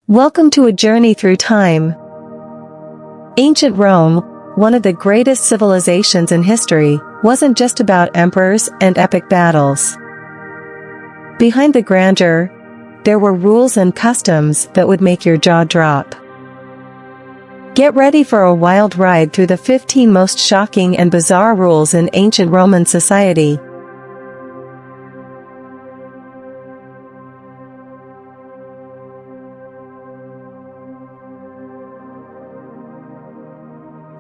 Welcome to a journey through time. Ancient Rome, one of the greatest civilizations in history, wasn't just about emperors and epic battles. Behind the grandeur, there were rules and customs that would make your jaw drop. Get ready for a wild ride through the 15 most shocking and bizarre rules in ancient Roman society.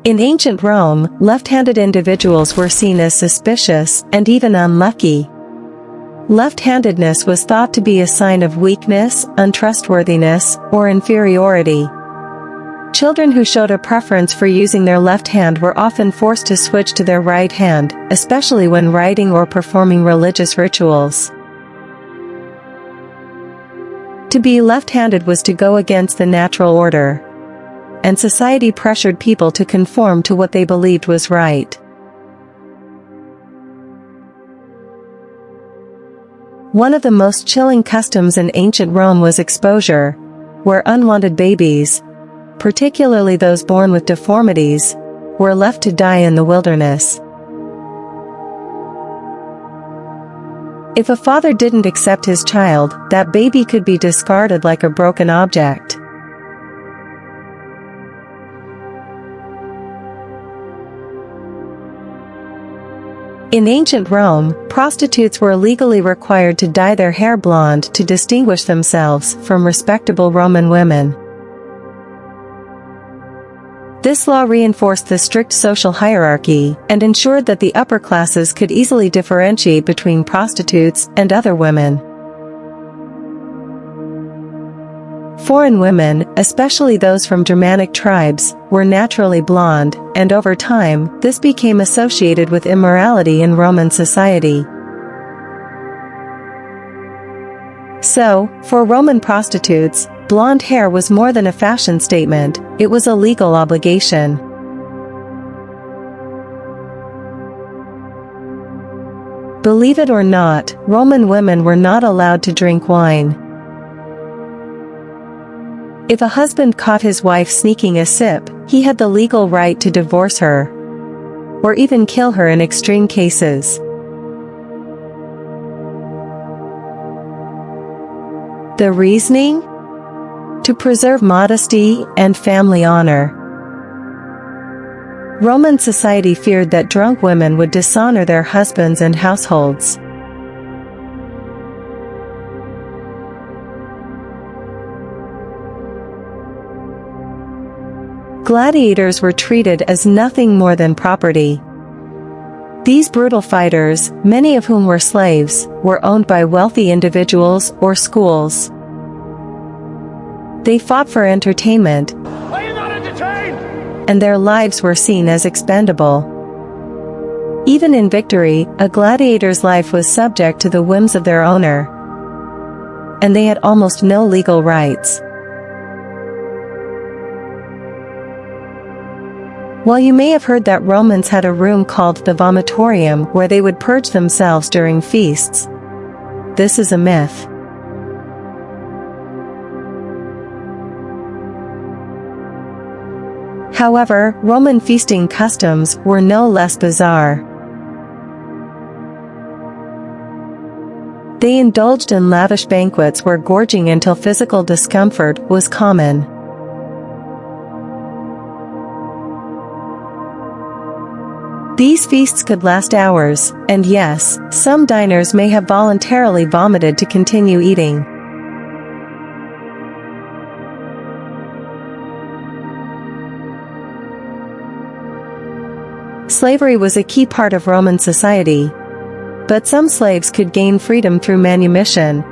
In ancient Rome, left-handed individuals were seen as suspicious and even unlucky. Left-handedness was thought to be a sign of weakness, untrustworthiness, or inferiority. Children who showed a preference for using their left hand were often forced to switch to their right hand, especially when writing or performing religious rituals. To be left-handed was to go against the natural order, and society pressured people to conform to what they believed was right. One of the most chilling customs in ancient Rome was exposure, where unwanted babies, particularly those born with deformities, were left to die in the wilderness. If a father didn't accept his child, that baby could be discarded like a broken object. In ancient Rome, prostitutes were legally required to dye their hair blonde to distinguish themselves from respectable Roman women. This law reinforced the strict social hierarchy and ensured that the upper classes could easily differentiate between prostitutes and other women. Foreign women, especially those from Germanic tribes, were naturally blonde, and over time, this became associated with immorality in Roman society. So, for Roman prostitutes, blonde hair was more than a fashion statement, it was a legal obligation. Believe it or not, Roman women were not allowed to drink wine. If a husband caught his wife sneaking a sip, he had the legal right to divorce her, or even kill her in extreme cases. The reasoning? To preserve modesty and family honor. Roman society feared that drunk women would dishonor their husbands and households. Gladiators were treated as nothing more than property. These brutal fighters, many of whom were slaves, were owned by wealthy individuals or schools. They fought for entertainment, Are you not entertained? and their lives were seen as expendable. Even in victory, a gladiator's life was subject to the whims of their owner, and they had almost no legal rights. While you may have heard that Romans had a room called the vomitorium where they would purge themselves during feasts, this is a myth. However, Roman feasting customs were no less bizarre. They indulged in lavish banquets where gorging until physical discomfort was common. These feasts could last hours, and yes, some diners may have voluntarily vomited to continue eating. Slavery was a key part of Roman society, but some slaves could gain freedom through manumission.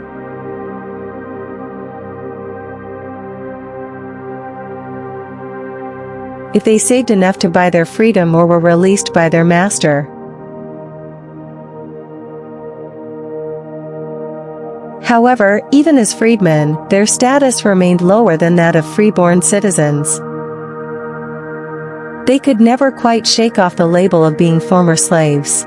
If they saved enough to buy their freedom or were released by their master. However, even as freedmen, their status remained lower than that of freeborn citizens. They could never quite shake off the label of being former slaves.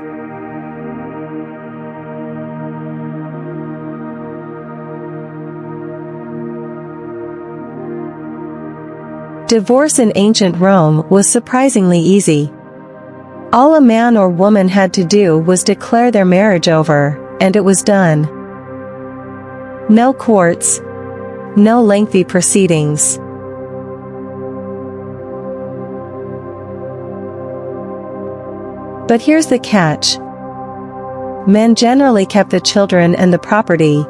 Divorce in ancient Rome was surprisingly easy. All a man or woman had to do was declare their marriage over, and it was done. No courts, no lengthy proceedings. But here's the catch. Men generally kept the children and the property,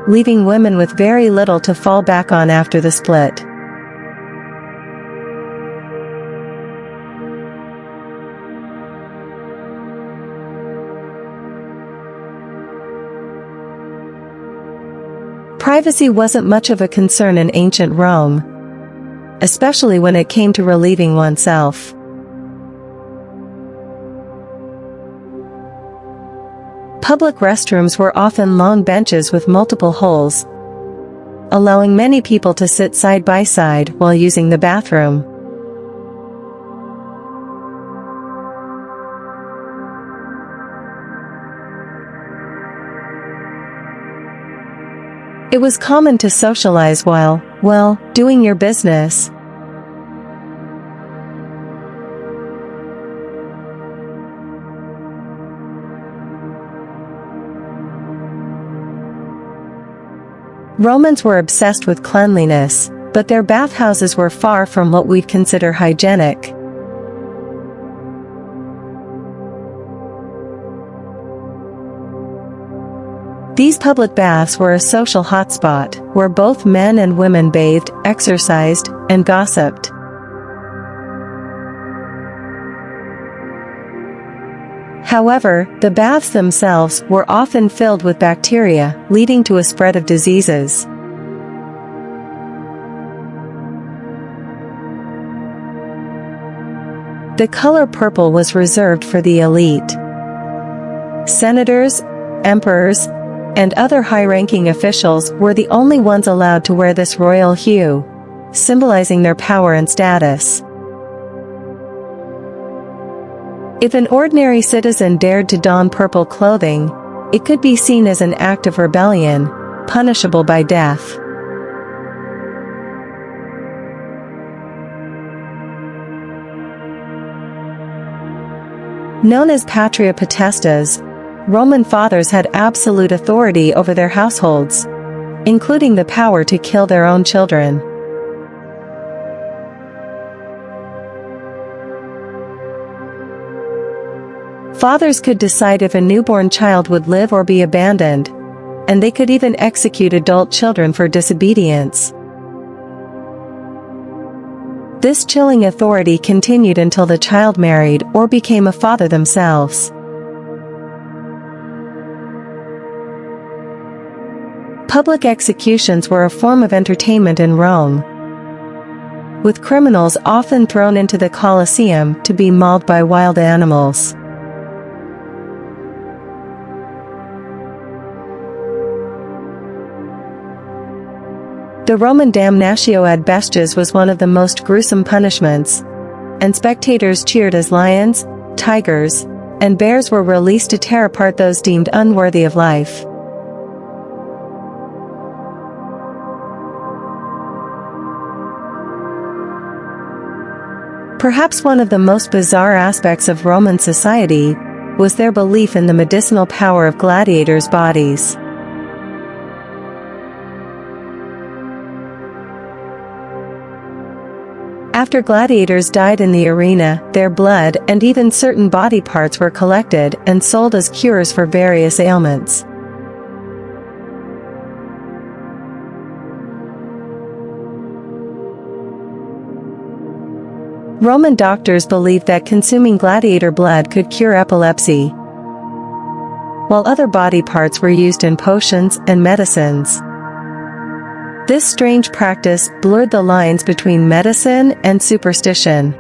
leaving women with very little to fall back on after the split. Privacy wasn't much of a concern in ancient Rome, especially when it came to relieving oneself. Public restrooms were often long benches with multiple holes, allowing many people to sit side by side while using the bathroom. It was common to socialize while, well, doing your business. Romans were obsessed with cleanliness, but their bathhouses were far from what we'd consider hygienic. These public baths were a social hotspot, where both men and women bathed, exercised, and gossiped. However, the baths themselves were often filled with bacteria, leading to a spread of diseases. The color purple was reserved for the elite. Senators, emperors, and other high-ranking officials were the only ones allowed to wear this royal hue, symbolizing their power and status. If an ordinary citizen dared to don purple clothing, it could be seen as an act of rebellion, punishable by death. Known as patria potestas, Roman fathers had absolute authority over their households, including the power to kill their own children. Fathers could decide if a newborn child would live or be abandoned, and they could even execute adult children for disobedience. This chilling authority continued until the child married or became a father themselves. Public executions were a form of entertainment in Rome, with criminals often thrown into the Colosseum to be mauled by wild animals. The Roman damnatio ad bestias was one of the most gruesome punishments, and spectators cheered as lions, tigers, and bears were released to tear apart those deemed unworthy of life. Perhaps one of the most bizarre aspects of Roman society was their belief in the medicinal power of gladiators' bodies. After gladiators died in the arena, their blood and even certain body parts were collected and sold as cures for various ailments. Roman doctors believed that consuming gladiator blood could cure epilepsy, while other body parts were used in potions and medicines. This strange practice blurred the lines between medicine and superstition.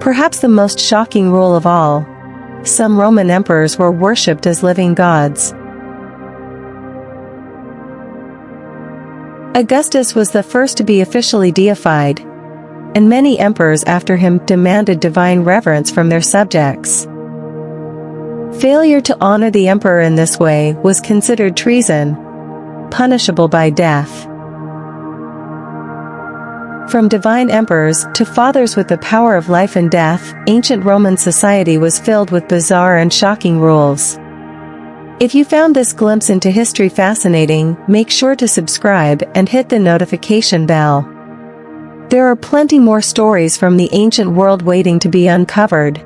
Perhaps the most shocking rule of all, some Roman emperors were worshipped as living gods. Augustus was the first to be officially deified, and many emperors after him demanded divine reverence from their subjects. Failure to honor the emperor in this way was considered treason, punishable by death. From divine emperors to fathers with the power of life and death, ancient Roman society was filled with bizarre and shocking rules. If you found this glimpse into history fascinating, make sure to subscribe and hit the notification bell. There are plenty more stories from the ancient world waiting to be uncovered.